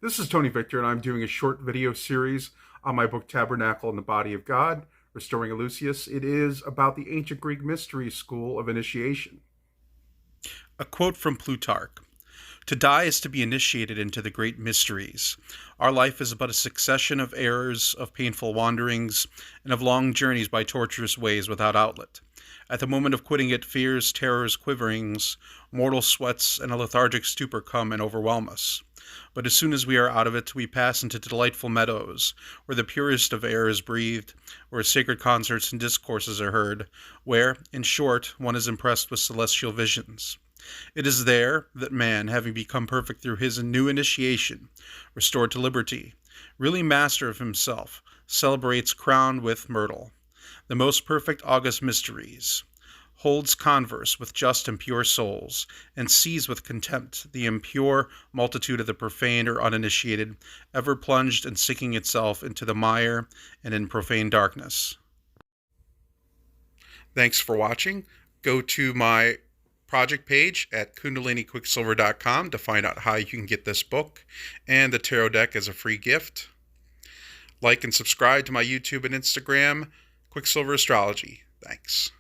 This is Tony Victor, and I'm doing a short video series on my book Tabernacle and the Body of God, Restoring Eleusis. It is about the ancient Greek mystery school of initiation. A quote from Plutarch. To die is to be initiated into the great mysteries. Our life is but a succession of errors, of painful wanderings, and of long journeys by tortuous ways without outlet. At the moment of quitting it, fears, terrors, quiverings, mortal sweats, and a lethargic stupor come and overwhelm us. But as soon as we are out of it, we pass into delightful meadows, where the purest of air is breathed, where sacred concerts and discourses are heard, where, in short, one is impressed with celestial visions. It is there that man, having become perfect through his new initiation, restored to liberty, really master of himself, celebrates crowned with myrtle, the most perfect august mysteries, holds converse with just and pure souls, and sees with contempt the impure multitude of the profane or uninitiated, ever plunged and sinking itself into the mire and in profane darkness. Thanks for watching. Go to my project page at kundaliniquicksilver.com to find out how you can get this book and the tarot deck as a free gift. Like and subscribe to my YouTube and Instagram, Quicksilver Astrology. Thanks.